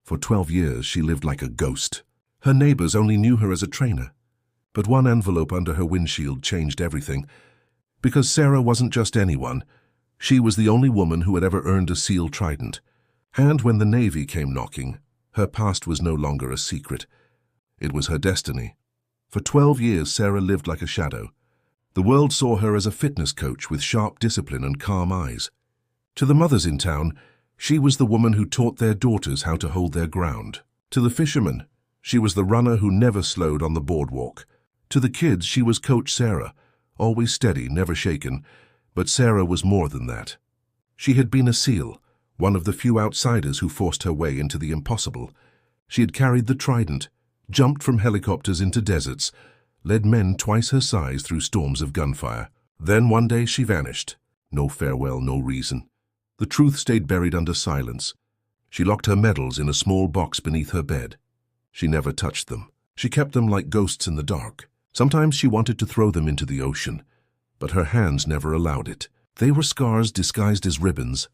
For 12 years she lived like a ghost. Her neighbors only knew her as a trainer. But one envelope under her windshield changed everything. Because Sarah wasn't just anyone. She was the only woman who had ever earned a SEAL trident. And when the Navy came knocking, her past was no longer a secret. It was her destiny. For 12 years Sarah lived like a shadow. The world saw her as a fitness coach with sharp discipline and calm eyes. To the mothers in town, she was the woman who taught their daughters how to hold their ground. To the fishermen, she was the runner who never slowed on the boardwalk. To the kids, she was Coach Sarah, always steady, never shaken. But Sarah was more than that. She had been a SEAL, one of the few outsiders who forced her way into the impossible. She had carried the trident, jumped from helicopters into deserts, led men twice her size through storms of gunfire. Then one day she vanished. No farewell, no reason. The truth stayed buried under silence. She locked her medals in a small box beneath her bed. She never touched them. She kept them like ghosts in the dark. Sometimes she wanted to throw them into the ocean, but her hands never allowed it. They were scars disguised as ribbons.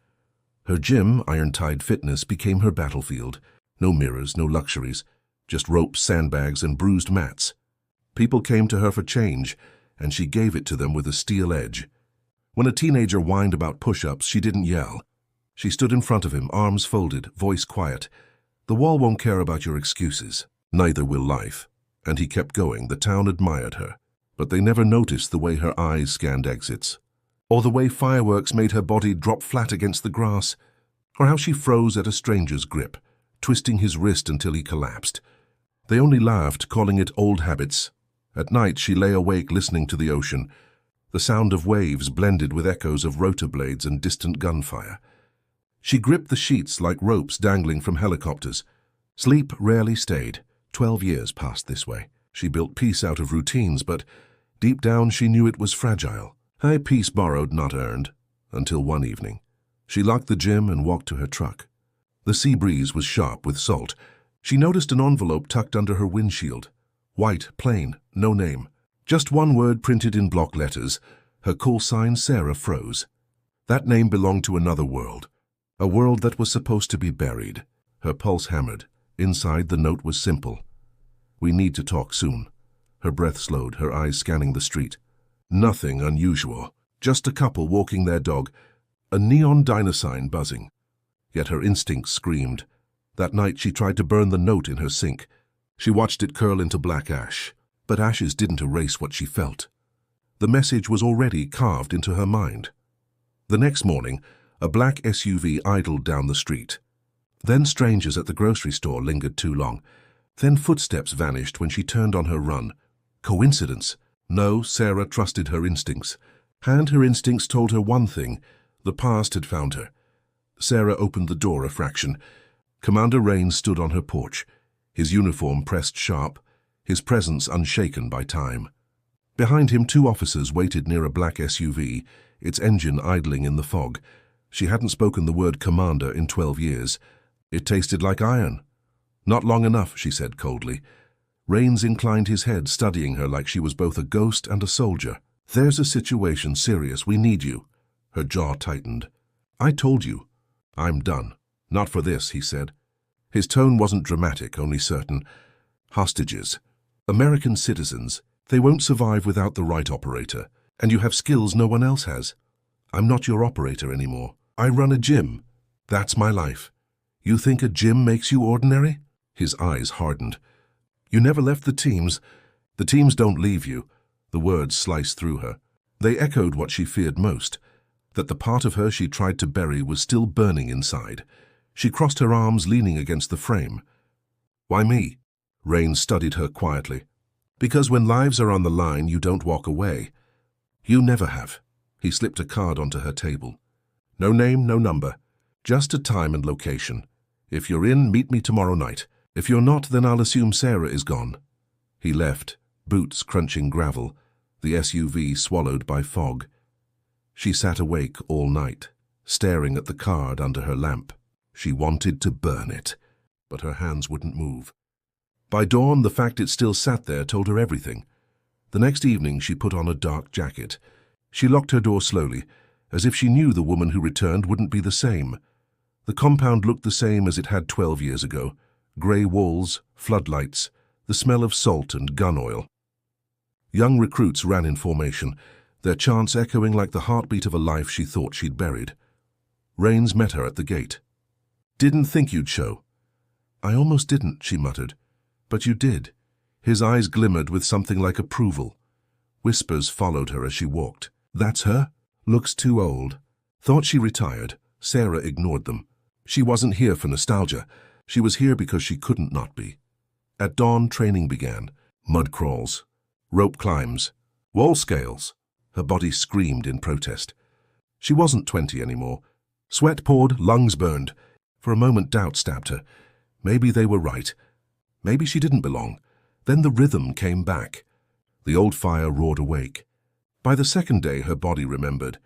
Her gym, Iron Tide Fitness, became her battlefield. No mirrors, no luxuries, just ropes, sandbags, and bruised mats. People came to her for change, and she gave it to them with a steel edge. When a teenager whined about push-ups, she didn't yell. She stood in front of him, arms folded, voice quiet. The wall won't care about your excuses. Neither will life. And he kept going. The town admired her. But they never noticed the way her eyes scanned exits, or the way fireworks made her body drop flat against the grass, or how she froze at a stranger's grip, twisting his wrist until he collapsed. They only laughed, calling it old habits. At night she lay awake listening to the ocean. The sound of waves blended with echoes of rotor blades and distant gunfire. She gripped the sheets like ropes dangling from helicopters. Sleep rarely stayed. 12 years passed this way. She built peace out of routines, but deep down she knew it was fragile. A peace borrowed, not earned. Until one evening. She locked the gym and walked to her truck. The sea breeze was sharp with salt. She noticed an envelope tucked under her windshield. White, plain, no name. Just one word printed in block letters. Her call sign, Sarah, froze. That name belonged to another world. A world that was supposed to be buried. Her pulse hammered. Inside, the note was simple. We need to talk soon. Her breath slowed, her eyes scanning the street. Nothing unusual. Just a couple walking their dog. A neon diner sign buzzing. Yet her instincts screamed. That night she tried to burn the note in her sink. She watched it curl into black ash. But ashes didn't erase what she felt. The message was already carved into her mind. The next morning, a black SUV idled down the street. Then strangers at the grocery store lingered too long. Then footsteps vanished when she turned on her run. Coincidence? No, Sarah trusted her instincts. And her instincts told her one thing. The past had found her. Sarah opened the door a fraction. Commander Rains stood on her porch, his uniform pressed sharp, his presence unshaken by time. Behind him, 2 officers waited near a black SUV, its engine idling in the fog. She hadn't spoken the word commander in 12 years. It tasted like iron. Not long enough, she said coldly. Rains inclined his head, studying her like she was both a ghost and a soldier. There's a situation serious. We need you. Her jaw tightened. I told you. I'm done. Not for this, he said. His tone wasn't dramatic, only certain. Hostages. American citizens. They won't survive without the right operator. And you have skills no one else has. I'm not your operator anymore. I run a gym. That's my life. You think a gym makes you ordinary? His eyes hardened. You never left the teams. The teams don't leave you. The words sliced through her. They echoed what she feared most, that the part of her she tried to bury was still burning inside. She crossed her arms, leaning against the frame. Why me? Rains studied her quietly. Because when lives are on the line, you don't walk away. You never have. He slipped a card onto her table. No name, no number. Just a time and location. If you're in, meet me tomorrow night. If you're not, then I'll assume Sarah is gone. He left, boots crunching gravel, the SUV swallowed by fog. She sat awake all night, staring at the card under her lamp. She wanted to burn it, but her hands wouldn't move. By dawn, the fact it still sat there told her everything. The next evening, she put on a dark jacket. She locked her door slowly, as if she knew the woman who returned wouldn't be the same. The compound looked the same as it had 12 years ago. Grey walls, floodlights, the smell of salt and gun oil. Young recruits ran in formation, their chants echoing like the heartbeat of a life she thought she'd buried. Rains met her at the gate. "Didn't think you'd show." "I almost didn't," she muttered. "But you did." His eyes glimmered with something like approval. Whispers followed her as she walked. "That's her? Looks too old." Thought she retired. Sarah ignored them. She wasn't here for nostalgia. She was here because she couldn't not be. At dawn, training began. Mud crawls, rope climbs, wall scales. Her body screamed in protest. She wasn't 20 anymore. Sweat poured, lungs burned. For a moment, doubt stabbed her. Maybe they were right. Maybe she didn't belong. Then the rhythm came back. The old fire roared awake. By the second day, her body remembered.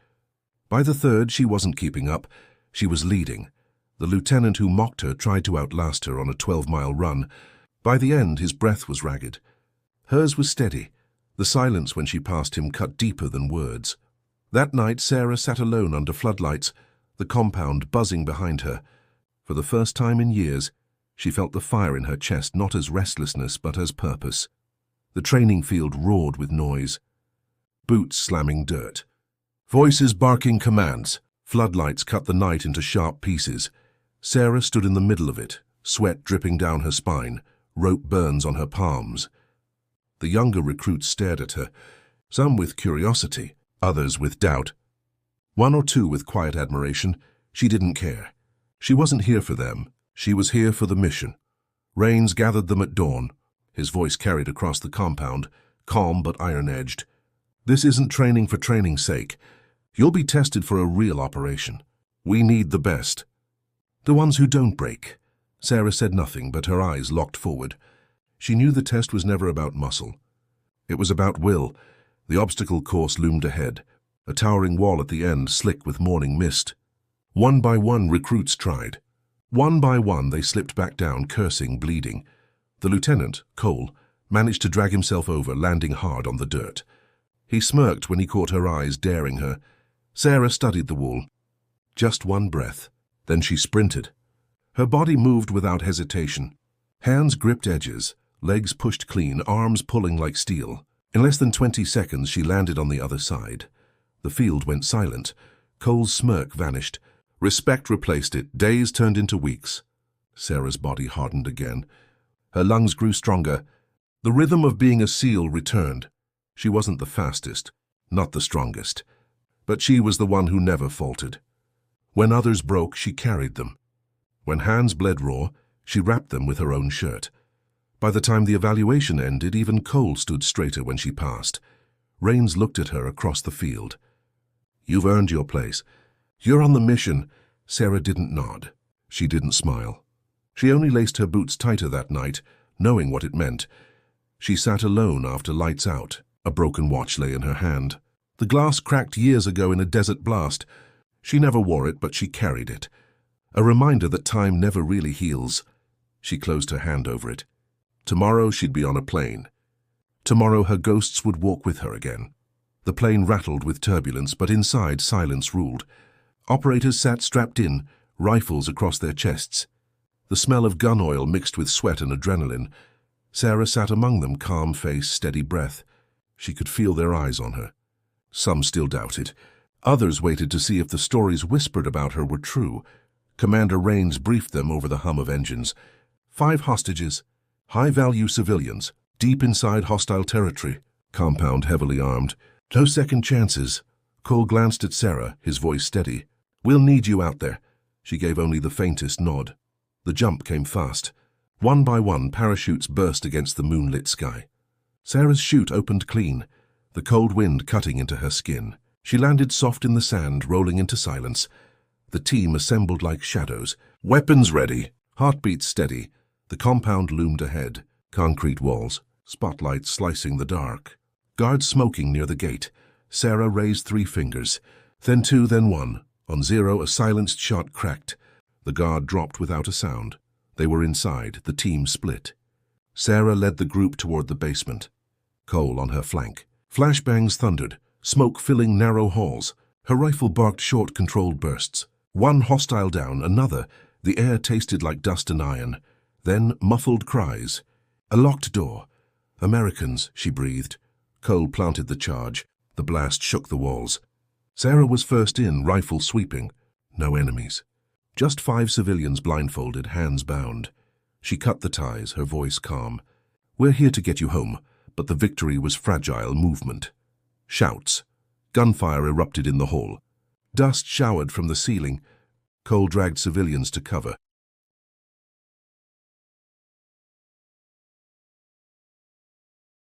By the third, she wasn't keeping up. She was leading. The lieutenant who mocked her tried to outlast her on a 12-mile run. By the end, his breath was ragged. Hers was steady. The silence when she passed him cut deeper than words. That night, Sarah sat alone under floodlights, the compound buzzing behind her. For the first time in years, she felt the fire in her chest not as restlessness but as purpose. The training field roared with noise. Boots slamming dirt. Voices barking commands. Floodlights cut the night into sharp pieces. Sarah stood in the middle of it, sweat dripping down her spine, rope burns on her palms. The younger recruits stared at her, some with curiosity, others with doubt. One or two with quiet admiration. She didn't care. She wasn't here for them. She was here for the mission. Rains gathered them at dawn. His voice carried across the compound, calm but iron-edged. "This isn't training for training's sake. You'll be tested for a real operation. We need the best." "The ones who don't break." Sarah said nothing, but her eyes locked forward. She knew the test was never about muscle. It was about will. The obstacle course loomed ahead, a towering wall at the end slick with morning mist. One by one, recruits tried. One by one, they slipped back down, cursing, bleeding. The lieutenant, Cole, managed to drag himself over, landing hard on the dirt. He smirked when he caught her eyes, daring her. Sarah studied the wall. Just one breath. Then she sprinted. Her body moved without hesitation. Hands gripped edges, legs pushed clean, arms pulling like steel. In less than 20 seconds, she landed on the other side. The field went silent. Cole's smirk vanished. Respect replaced it. Days turned into weeks. Sarah's body hardened again. Her lungs grew stronger. The rhythm of being a SEAL returned. She wasn't the fastest, not the strongest. But she was the one who never faltered. When others broke, she carried them. When hands bled raw, she wrapped them with her own shirt. By the time the evaluation ended, even Cole stood straighter when she passed. Rains looked at her across the field. "You've earned your place. You're on the mission." Sarah didn't nod. She didn't smile. She only laced her boots tighter that night, knowing what it meant. She sat alone after lights out. A broken watch lay in her hand. The glass cracked years ago in a desert blast. She never wore it, but she carried it. A reminder that time never really heals. She closed her hand over it. Tomorrow she'd be on a plane. Tomorrow her ghosts would walk with her again. The plane rattled with turbulence, but inside silence ruled. Operators sat strapped in, rifles across their chests. The smell of gun oil mixed with sweat and adrenaline. Sarah sat among them, calm face, steady breath. She could feel their eyes on her. Some still doubted. Others waited to see if the stories whispered about her were true. Commander Rains briefed them over the hum of engines. 5 hostages, high-value civilians, deep inside hostile territory, compound heavily armed. No second chances. Cole glanced at Sarah, his voice steady. "We'll need you out there." She gave only the faintest nod. The jump came fast. One by one, parachutes burst against the moonlit sky. Sarah's chute opened clean, the cold wind cutting into her skin. She landed soft in the sand, rolling into silence. The team assembled like shadows, weapons ready, heartbeats steady. The compound loomed ahead, concrete walls, spotlights slicing the dark. Guards smoking near the gate. Sarah raised 3 fingers, then 2, then 1. On 0, a silenced shot cracked. The guard dropped without a sound. They were inside, the team split. Sarah led the group toward the basement. Cole on her flank. Flashbangs thundered, smoke filling narrow halls. Her rifle barked short, controlled bursts. One hostile down, another. The air tasted like dust and iron. Then muffled cries. A locked door. Americans, she breathed. Cole planted the charge. The blast shook the walls. Sarah was first in, rifle sweeping. No enemies. Just 5 civilians blindfolded, hands bound. She cut the ties, her voice calm. We're here to get you home, but the victory was fragile movement. Shouts. Gunfire erupted in the hall. Dust showered from the ceiling. Cole dragged civilians to cover.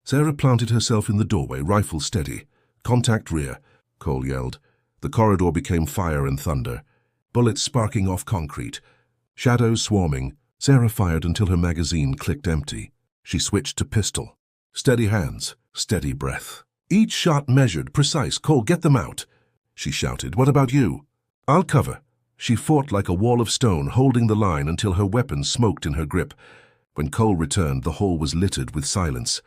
Sarah planted herself in the doorway, rifle steady. Contact rear, Cole yelled. The corridor became fire and thunder. Bullets sparking off concrete. Shadows swarming. Sarah fired until her magazine clicked empty. She switched to pistol. Steady hands, steady breath. Each shot measured, precise. Cole, get them out, she shouted. What about you? I'll cover. She fought like a wall of stone, holding the line until her weapon smoked in her grip. When Cole returned, the hall was littered with silence.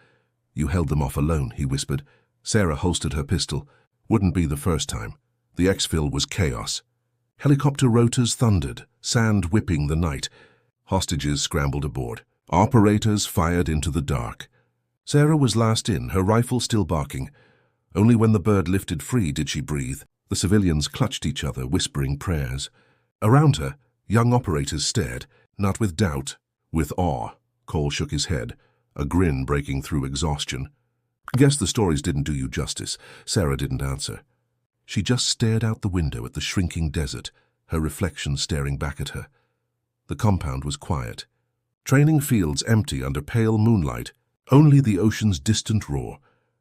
You held them off alone, he whispered. Sarah holstered her pistol. Wouldn't be the first time. The exfil was chaos. Helicopter rotors thundered, sand whipping the night. Hostages scrambled aboard. Operators fired into the dark. Sarah was last in, her rifle still barking. Only when the bird lifted free did she breathe. The civilians clutched each other, whispering prayers. Around her, young operators stared, not with doubt, with awe. Cole shook his head, a grin breaking through exhaustion. Guess the stories didn't do you justice. Sarah didn't answer. She just stared out the window at the shrinking desert, her reflection staring back at her. The compound was quiet. Training fields empty under pale moonlight, only the ocean's distant roar.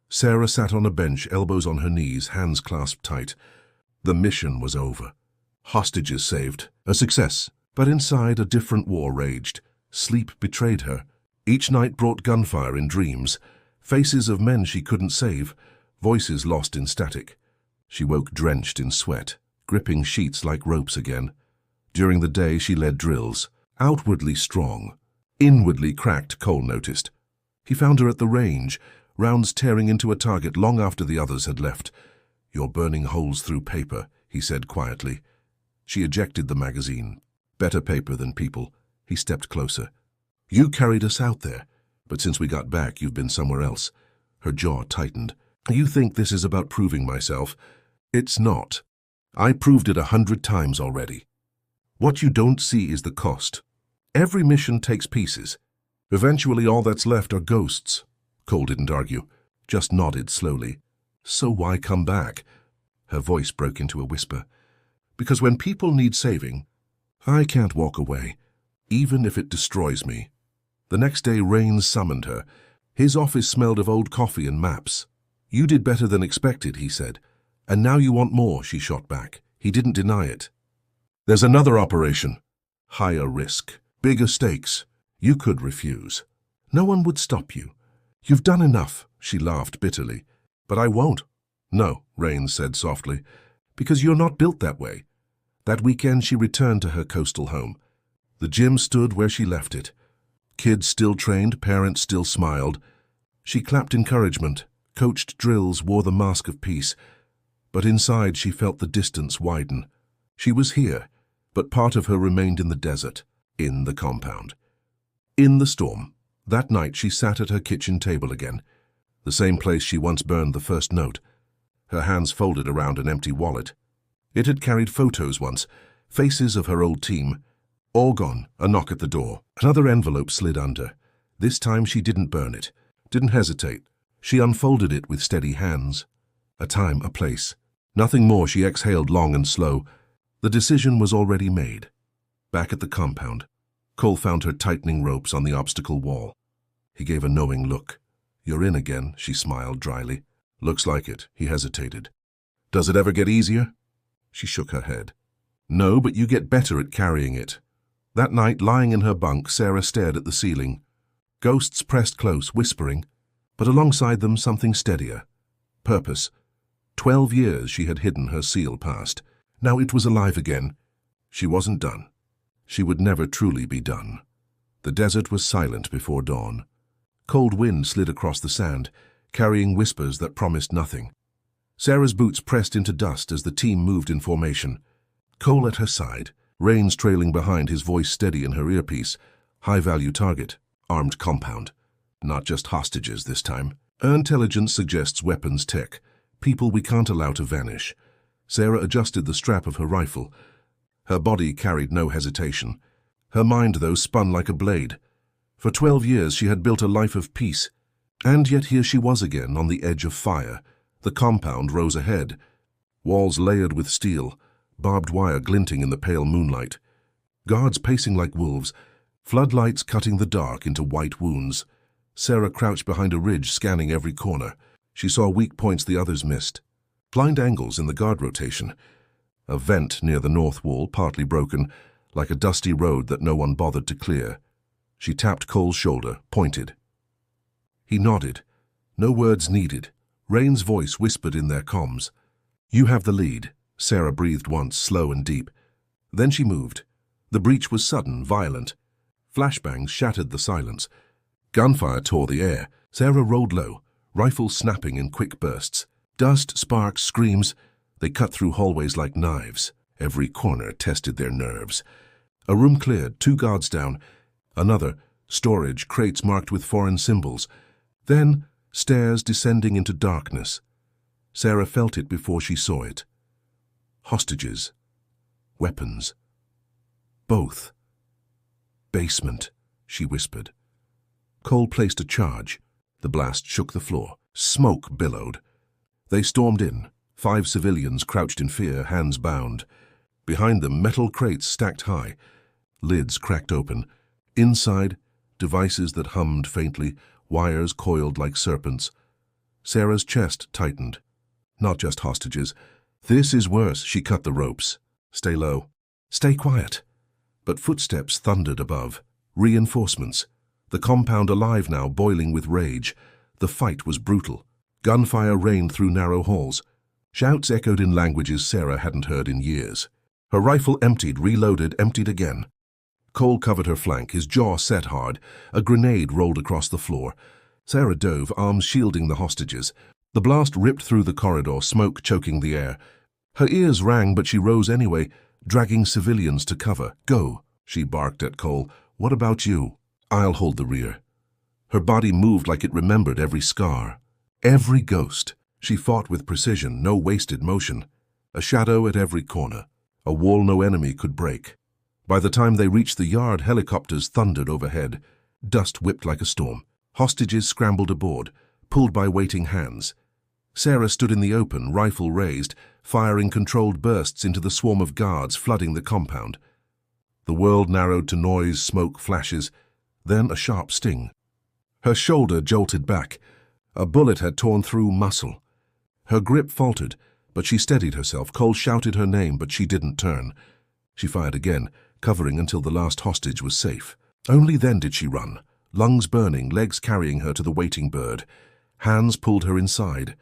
Sarah sat on a bench, elbows on her knees, hands clasped tight. The mission was over. Hostages saved. A success. But inside, a different war raged. Sleep betrayed her. Each night brought gunfire in dreams. Faces of men she couldn't save. Voices lost in static. She woke drenched in sweat, gripping sheets like ropes again. During the day she led drills. Outwardly strong. Inwardly cracked, Cole noticed. He found her at the range, rounds tearing into a target long after the others had left. You're burning holes through paper, he said quietly. She ejected the magazine. Better paper than people. He stepped closer. You carried us out there, but since we got back, you've been somewhere else. Her jaw tightened. You think this is about proving myself? It's not. I proved it 100 times already. What you don't see is the cost. Every mission takes pieces. Eventually all that's left are ghosts. Cole didn't argue, just nodded slowly. So why come back? Her voice broke into a whisper. Because when people need saving, I can't walk away, even if it destroys me. The next day Rains summoned her. His office smelled of old coffee and maps. You did better than expected, he said. And now you want more, she shot back. He didn't deny it. There's another operation. Higher risk, bigger stakes. You could refuse. No one would stop you. You've done enough, she laughed bitterly. But I won't. No, Rains said softly, because you're not built that way. That weekend she returned to her coastal home. The gym stood where she left it. Kids still trained, parents still smiled. She clapped encouragement, coached drills, wore the mask of peace. But inside she felt the distance widen. She was here, but part of her remained in the desert, in the compound. In the storm, that night she sat at her kitchen table again, the same place she once burned the first note, her hands folded around an empty wallet. It had carried photos once, faces of her old team. All gone, a knock at the door. Another envelope slid under. This time she didn't burn it, didn't hesitate. She unfolded it with steady hands. A time, a place. Nothing more. She exhaled long and slow. The decision was already made. Back at the compound, Cole found her tightening ropes on the obstacle wall. He gave a knowing look. You're in again, she smiled dryly. Looks like it, he hesitated. Does it ever get easier? She shook her head. No, but you get better at carrying it. That night, lying in her bunk, Sarah stared at the ceiling. Ghosts pressed close, whispering, but alongside them something steadier. Purpose. 12 years she had hidden her seal past. Now it was alive again. She wasn't done. She would never truly be done. The desert was silent before dawn. Cold wind slid across the sand, carrying whispers that promised nothing. Sarah's boots pressed into dust as the team moved in formation. Cole at her side, Rains trailing behind, his voice steady in her earpiece. High-value target, armed compound. Not just hostages this time. Her intelligence suggests weapons tech, people we can't allow to vanish. Sarah adjusted the strap of her rifle. Her body carried no hesitation. Her mind, though, spun like a blade. For 12 years she had built a life of peace. And yet here she was again, on the edge of fire. The compound rose ahead. Walls layered with steel, barbed wire glinting in the pale moonlight. Guards pacing like wolves, floodlights cutting the dark into white wounds. Sarah crouched behind a ridge, scanning every corner. She saw weak points the others missed. Blind angles in the guard rotation. A vent near the north wall, partly broken, like a dusty road that no one bothered to clear. She tapped Cole's shoulder, pointed. He nodded. No words needed. Rain's voice whispered in their comms. "You have the lead," Sarah breathed once, slow and deep. Then she moved. The breach was sudden, violent. Flashbangs shattered the silence. Gunfire tore the air. Sarah rolled low, rifle snapping in quick bursts. Dust, sparks, screams. They cut through hallways like knives. Every corner tested their nerves. A room cleared, 2 guards down. Another, storage, crates marked with foreign symbols. Then, stairs descending into darkness. Sarah felt it before she saw it. Hostages. Weapons. Both. "Basement," she whispered. Cole placed a charge. The blast shook the floor. Smoke billowed. They stormed in, 5 civilians crouched in fear, hands bound. Behind them, metal crates stacked high. Lids cracked open. Inside, devices that hummed faintly, wires coiled like serpents. Sarah's chest tightened. Not just hostages. "This is worse," she cut the ropes. "Stay low. Stay quiet." But footsteps thundered above. Reinforcements. The compound alive now, boiling with rage. The fight was brutal. Gunfire rained through narrow halls. Shouts echoed in languages Sarah hadn't heard in years. Her rifle emptied, reloaded, emptied again. Cole covered her flank, his jaw set hard. A grenade rolled across the floor. Sarah dove, arms shielding the hostages. The blast ripped through the corridor, smoke choking the air. Her ears rang, but she rose anyway, dragging civilians to cover. "Go," she barked at Cole. "What about you?" "I'll hold the rear." Her body moved like it remembered every scar. Every ghost. She fought with precision, no wasted motion. A shadow at every corner. A wall no enemy could break. By the time they reached the yard, helicopters thundered overhead. Dust whipped like a storm. Hostages scrambled aboard, pulled by waiting hands. Sarah stood in the open, rifle raised, firing controlled bursts into the swarm of guards flooding the compound. The world narrowed to noise, smoke, flashes, then a sharp sting. Her shoulder jolted back. A bullet had torn through muscle. Her grip faltered, but she steadied herself. Cole shouted her name, but she didn't turn. She fired again, covering until the last hostage was safe. Only then did she run, lungs burning, legs carrying her to the waiting bird. Hands pulled her inside.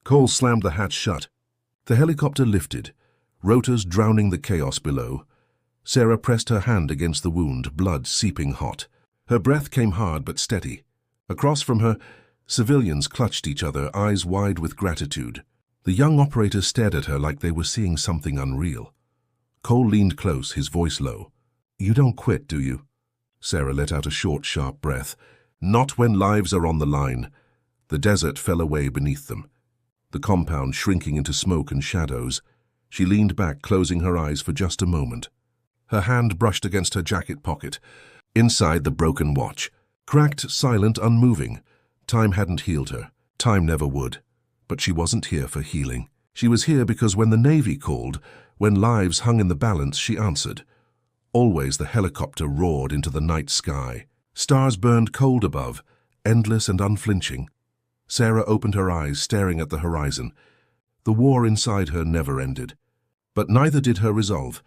Cole slammed the hatch shut. The helicopter lifted, rotors drowning the chaos below. Sarah pressed her hand against the wound, blood seeping hot. Her breath came hard but steady. Across from her, civilians clutched each other, eyes wide with gratitude. The young operator stared at her like they were seeing something unreal. Cole leaned close, his voice low. "You don't quit, do you?" Sarah let out a short, sharp breath. "Not when lives are on the line." The desert fell away beneath them. The compound shrinking into smoke and shadows. She leaned back, closing her eyes for just a moment. Her hand brushed against her jacket pocket. Inside, the broken watch. Cracked, silent, unmoving. Time hadn't healed her. Time never would. But she wasn't here for healing. She was here because when the Navy called, when lives hung in the balance, she answered. Always the helicopter roared into the night sky. Stars burned cold above, endless and unflinching. Sarah opened her eyes, staring at the horizon. The war inside her never ended. But neither did her resolve.